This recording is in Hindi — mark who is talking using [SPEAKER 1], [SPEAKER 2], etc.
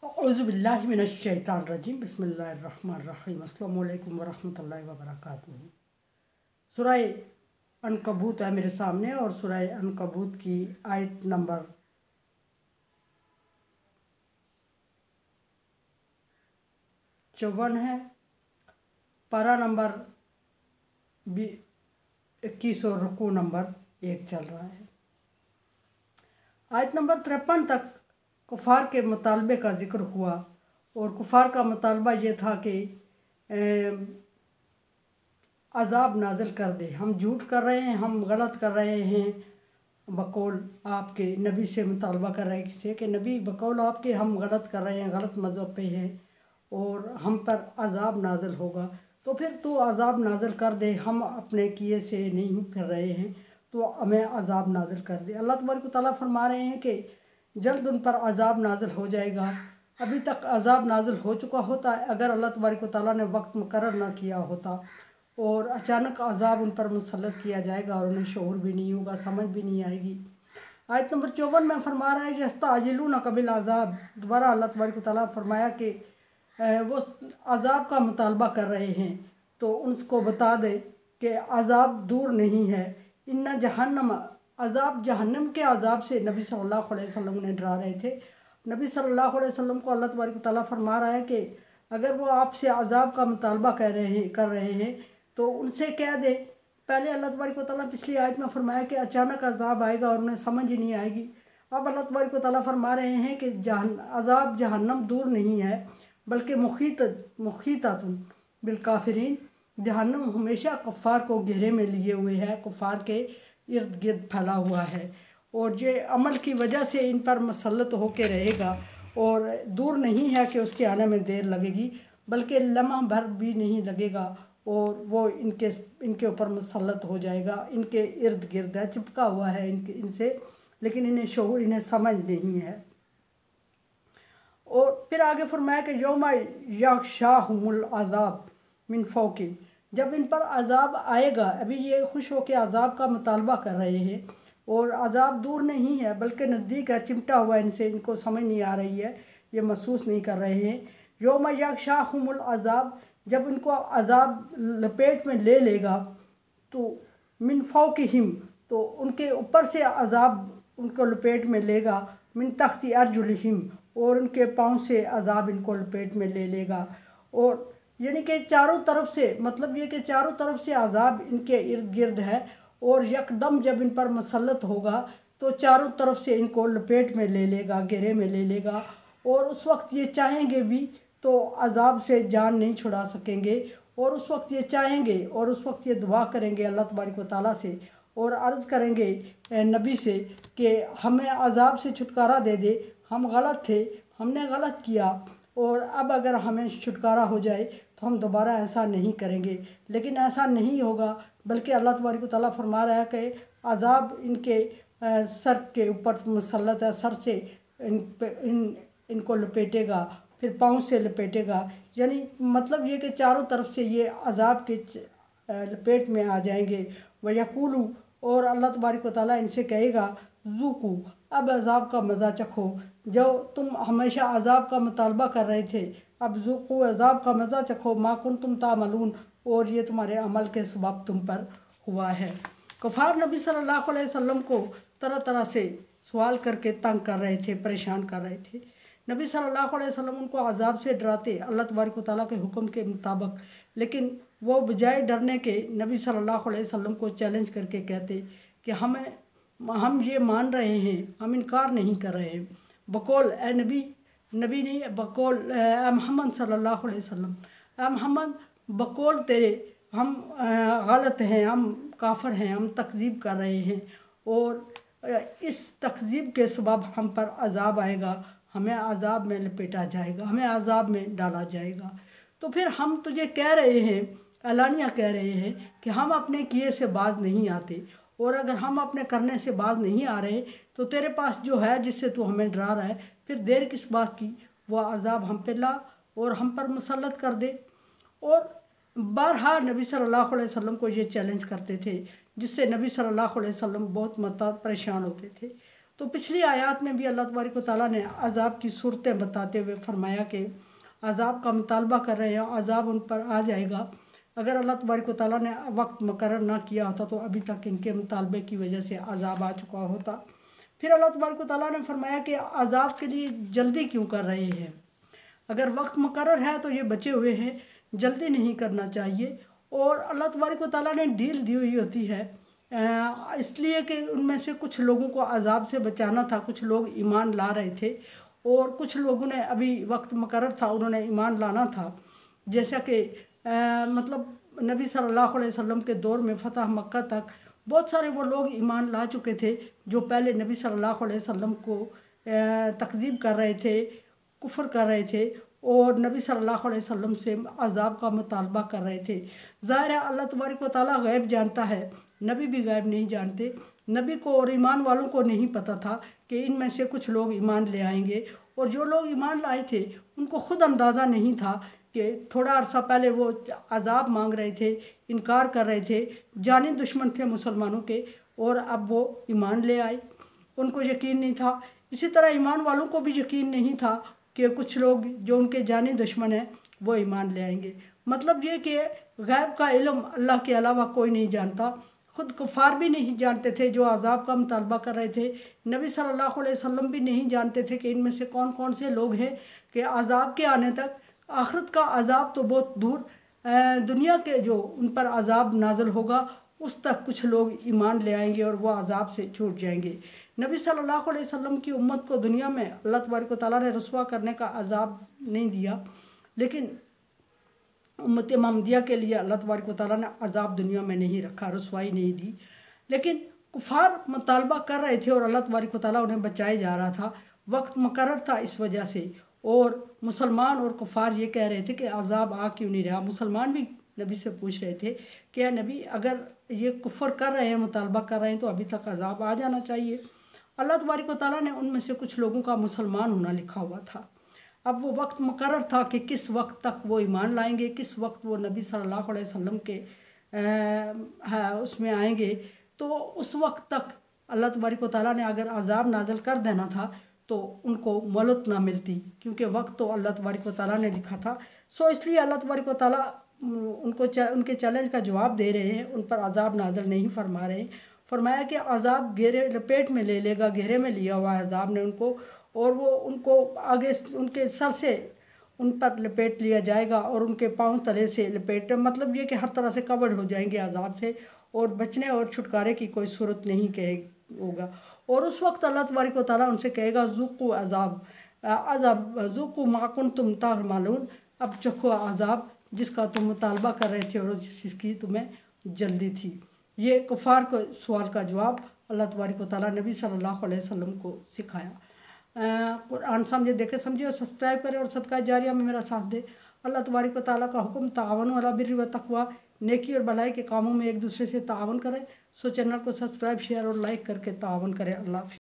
[SPEAKER 1] औज़ुबिल्लाहि मिनश्शैतानिर्रजीम बिस्मिल्लाहिर्रहमानिर्रहीम अस्सलामु अलैकुम वरहमतुल्लाहि वबरकातुहू। सूरह अनकबूत है मेरे सामने और सूरह अनकबूत की आयत नंबर 54 है। पारा नंबर 21 और रुकू नंबर 1 चल रहा है। आयत नंबर 53 तक कुफार के मुतालबे का ज़िक्र हुआ और कुफार का मुतालबा ये था कि अज़ाब नाज़िल कर दे। हम झूठ कर रहे हैं, हम गलत कर रहे हैं। बकौल आपके नबी से मुतालबा कर रहे थे कि नबी बकौल आपके हम गलत कर रहे हैं, गलत मज़हब पे हैं और हम पर अज़ाब नाज़िल होगा, तो फिर तू अज़ाब नाज़िल कर दे। हम अपने किए से नहीं कर रहे हैं तो हमें अज़ाब नाज़िल कर दे। अल्लाह तबारक व तआला फरमा रहे हैं कि जल्द उन पर अज़ाब नाज़िल हो जाएगा। अभी तक अज़ाब नाज़िल हो चुका होता है अगर अल्लाह तबारक व तआला ने वक्त मुकर्रर ना किया होता, और अचानक अज़ाब उन पर मुसल्लत किया जाएगा और उन्हें शऊर भी नहीं होगा, समझ भी नहीं आएगी। आयत नंबर 54 में फरमा रहा है यस्तअजिलूना बिल अज़ाब। दोबारा अल्लाह तबारक व तआला फरमाया कि वो अज़ाब का मुतालबा कर रहे हैं तो उनको बता दे कि अज़ाब दूर नहीं है। इन्ना जहन्नम, अज़ाब जहन्नम के अज़ाब से नबी सल्लल्लाहु अलैहि वसल्लम ने डरा रहे थे। नबी सल्लल्लाहु अलैहि वसल्लम को अल्लाह तबारक व तआला फरमा रहा है कि अगर वो आपसे अज़ाब का मुतालबा कर रहे हैं तो उनसे कह दे। पहले अल्लाह तबारक व तआला पिछली आयत में फरमाया कि अचानक अज़ाब आएगा और उन्हें समझ ही नहीं आएगी। अब अल्लाह तबारक व तआला फरमा रहे हैं कि अज़ाब जहन्नम दूर नहीं है बल्कि मुखीततुन बिल काफिरीन। जहन्नम हमेशा कुफ़ार को घेरे में लिए हुए है, कुफ़ार के इर्द गिर्द फैला हुआ है और ये अमल की वजह से इन पर मुसल्लत होके रहेगा और दूर नहीं है कि उसके आने में देर लगेगी, बल्कि लम्हा भर भी नहीं लगेगा और वो इनके ऊपर मुसल्लत हो जाएगा। इनके इर्द गिर्द है, चिपका हुआ है इनसे, लेकिन इन्हें शऊर, इन्हें समझ नहीं है। और फिर आगे फरमाया कि यौमा यग़शाहुमुल अज़ाब मिन फ़ौक़िहिम, जब इन पर अज़ाब आएगा। अभी ये खुश होकर अज़ाब का मुतालबा कर रहे हैं और अज़ाब दूर नहीं है बल्कि नज़दीक है, चिमटा हुआ इनसे, इनको समझ नहीं आ रही है, ये महसूस नहीं कर रहे हैं। यौमा यग़शाहुमुल अज़ाब, जब इनको अज़ाब लपेट में ले लेगा तो मिन फ़ौक़िहिम, तो उनके ऊपर से अज़ाब उनको लपेट में लेगा। मिन तख्ती अर्जुलिहिम, और उनके पाँव से अज़ाब इनको लपेट में ले लेगा। और यानी कि चारों तरफ से, मतलब ये कि चारों तरफ से अज़ाब इनके इर्द गिर्द है और यकदम जब इन पर मुसल्लत होगा तो चारों तरफ से इनको लपेट में ले लेगा, घेरे में ले लेगा। और उस वक्त ये चाहेंगे भी तो अज़ाब से जान नहीं छुड़ा सकेंगे और उस वक्त ये चाहेंगे और उस वक्त ये दुआ करेंगे अल्लाह तबारक व तआला से और अर्ज़ करेंगे नबी से कि हमें अज़ाब से छुटकारा दे दे, हम गलत थे, हमने गलत किया और अब अगर हमें छुटकारा हो जाए तो हम दोबारा ऐसा नहीं करेंगे। लेकिन ऐसा नहीं होगा, बल्कि अल्लाह तबारक व तआला फरमा रहा है कि अज़ाब इनके सर के ऊपर मुसल्लत है, सर से इनको लपेटेगा, फिर पाँव से लपेटेगा। यानी मतलब ये कि चारों तरफ से ये अज़ाब के लपेट में आ जाएंगे। व यक़ूलू, और अल्लाह तबारक व तआला इनसे कहेगा ज़ूक़ू, अब अज़ाब का मज़ा चखो। जो तुम हमेशा अज़ाब का मुतालबा कर रहे थे, अब ज़ूक़ू, अज़ाब का मज़ा चखो, मा कुन्तुम तामलून, और ये तुम्हारे अमल के सबब तुम पर हुआ है। कुफ़ार नबी सल्लल्लाहु अलैहि वसल्लम को तरह तरह से सवाल करके तंग कर रहे थे, परेशान कर रहे थे। नबी सल्लल्लाहु अलैहि वसल्लम उनको अज़ाब से डराते अल्लाह तबारक व तआला के हुक्म के मुताबिक, लेकिन वो बजाय डरने के नबी सल्लल्लाहु अलैहि वसल्लम को चैलेंज करके कहते कि हम ये मान रहे हैं, हम इनकार नहीं कर रहे हैं। बकौल ए नबी नहीं, बकौल ए मोहम्मद सल्लल्लाहु अलैहि वसल्लम, ए मोहम्मद बकौल तेरे हम गलत हैं, हम काफिर हैं, हम तकज़ीब कर रहे हैं और इस तकज़ीब के सबब हम पर अज़ाब आएगा, हमें अज़ाब में लपेटा जाएगा, हमें अज़ाब में डाला जाएगा। तो फिर हम तुझे कह रहे हैं, एलानिया कह रहे हैं कि हम अपने किए से बाज नहीं आते, और अगर हम अपने करने से बाज नहीं आ रहे तो तेरे पास जो है जिससे तू हमें डरा रहा है, फिर देर किस बात की, वह अज़ाब हम पे ला और हम पर मुसल्लत कर दे। और बारहा नबी सल्लल्लाहु अलैहि वसल्लम को ये चैलेंज करते थे, जिससे नबी सल्लल्लाहु अलैहि वसल्लम बहुत परेशान होते थे। तो पिछली आयत में भी अल्लाह तबारक व तआला ने अज़ाब की सूरतें बताते हुए फरमाया कि अज़ाब का मुतालबा कर रहे हैं, अज़ाब उन पर आ जाएगा। अगर अल्लाह तबारक व तआला ने वक्त मुकर्रर ना किया होता तो अभी तक इनके मुतालबे की वजह से अज़ाब आ चुका होता। फिर अल्लाह तबारक व तआला ने फरमाया कि अज़ाब के लिए जल्दी क्यों कर रहे हैं? अगर वक्त मुकर्रर है तो ये बचे हुए हैं, जल्दी नहीं करना चाहिए। और अल्लाह तबारक व तआला ने डील दी हुई होती है, इसलिए कि उनमें से कुछ लोगों को अज़ाब से बचाना था। कुछ लोग ईमान ला रहे थे और कुछ लोगों ने अभी वक्त मुकर्रर था, उन्होंने ईमान लाना था। जैसा कि मतलब नबी सल्लल्लाहु अलैहि वसल्लम के दौर में फ़तह मक्का तक बहुत सारे वो लोग ईमान ला चुके थे जो पहले नबी सल्लल्लाहु अलैहि वसल्लम को तकज़ीब कर रहे थे, कुफ्र कर रहे थे और नबी सल्लल्लाहु अलैहि वसल्लम से अज़ाब का मुतालबा कर रहे थे। ज़ाहिर है अल्लाह तबारक व तआला गैब जानता है, नबी भी गैब नहीं जानते। नबी को और ईमान वालों को नहीं पता था कि इनमें से कुछ लोग ईमान ले आएंगे, और जो लोग ईमान लाए थे उनको ख़ुद अंदाज़ा नहीं था कि थोड़ा अर्सा पहले वो अज़ाब मांग रहे थे, इनकार कर रहे थे, जानी दुश्मन थे मुसलमानों के, और अब वो ईमान ले आए। उनको यकीन नहीं था। इसी तरह ईमान वालों को भी यकीन नहीं था कि कुछ लोग जो उनके जानी दुश्मन हैं वो ईमान ले आएंगे। मतलब ये कि गैब का इल्म अल्लाह के अलावा कोई नहीं जानता। खुद कुफ़ार भी नहीं जानते थे जो अज़ाब का मुतालबा कर रहे थे। नबी सल्लल्लाहु अलैहि वसल्लम भी नहीं जानते थे कि इनमें से कौन कौन से लोग हैं कि अज़ाब के आने तक, आखिरत का अज़ाब तो बहुत दूर, दुनिया के जो उन पर अज़ाब नाज़िल होगा उस तक कुछ लोग ईमान ले आएंगे और वह अज़ाब से छूट जाएंगे। नबी सल्लल्लाहु अलैहि वसल्लम की उम्मत को दुनिया में अल्लाह तबारक व तआला ने रुस्वा करने का अज़ाब नहीं दिया, लेकिन उम्मत मोहम्मदिया के लिए अल्लाह तबारक व तआला ने अज़ाब दुनिया में नहीं रखा, रुसवाई नहीं दी। लेकिन कुफ़ार मुतालबा कर रहे थे और अल्लाह तबारक व तआला उन्हें बचाए जा रहा था। वक्त मुकर्रर था इस वजह से, और मुसलमान और कुफ़ार ये कह रहे थे कि अज़ाब आ क्यों नहीं रहा। मुसलमान भी नबी से पूछ रहे थे कि या नबी, अगर ये कुफ़र कर रहे हैं, मुतालबा कर रहे हैं, तो अभी तक अज़ाब आ जाना चाहिए। अल्लाह तबारक व तआला ने उनमें से कुछ लोगों का मुसलमान होना लिखा हुआ था। अब वो वक्त मुकर्रर था कि किस वक्त तक वो ईमान लाएंगे, किस वक्त वो नबी सल्लल्लाहु अलैहि वसल्लम के उसमें आएंगे। तो उस वक्त तक अल्लाह तबारक व तआला ने अगर अज़ाब नाज़िल कर देना था तो उनको मोहलत ना मिलती, क्योंकि वक्त तो अल्लाह तबारक व तआला ने लिखा था। सो इसलिए अल्लाह तबारक व तआला उनके चैलेंज का जवाब दे रहे हैं, उन पर अज़ाब नाज़िल नहीं फरमा रहे। फरमाया कि अज़ाब घेरे लपेट में ले लेगा, घेरे में लिया हुआ है अज़ाब ने उनको, और वो उनको आगे उनके सर से उन पर लपेट लिया जाएगा और उनके पाँव तले से लपेट, मतलब ये कि हर तरह से कवर हो जाएंगे अज़ाब से, और बचने और छुटकारे की कोई सूरत नहीं होगा। और उस वक्त अल्लाह तबारक व तआला उनसे कहेगा ज़ुक़ू अज़ाब ज़ुक़ू मा कुंतुम ताअमलून, अब चखो अज़ाब जिसका तुम मुतालबा कर रहे थे और जिसकी तुम्हें जल्दी थी। ये कुफ़ार को सवाल का जवाब अल्लाह तबारक व तआला नबी सल्लल्लाहु अलैहि वसल्लम को सिखाया। कुरान समझे, देखे, समझे और सब्सक्राइब करें और सदका जारिया में मेरा साथ दे। अल्लाह तबारक व तआला का हुक्म ताअवनु अला बिर्रि व तक़वा, नेकी और भलाई के कामों में एक दूसरे से ताअवन करें। सो चैनल को सब्सक्राइब, शेयर और लाइक करके ताअवन करें। अल्लाह।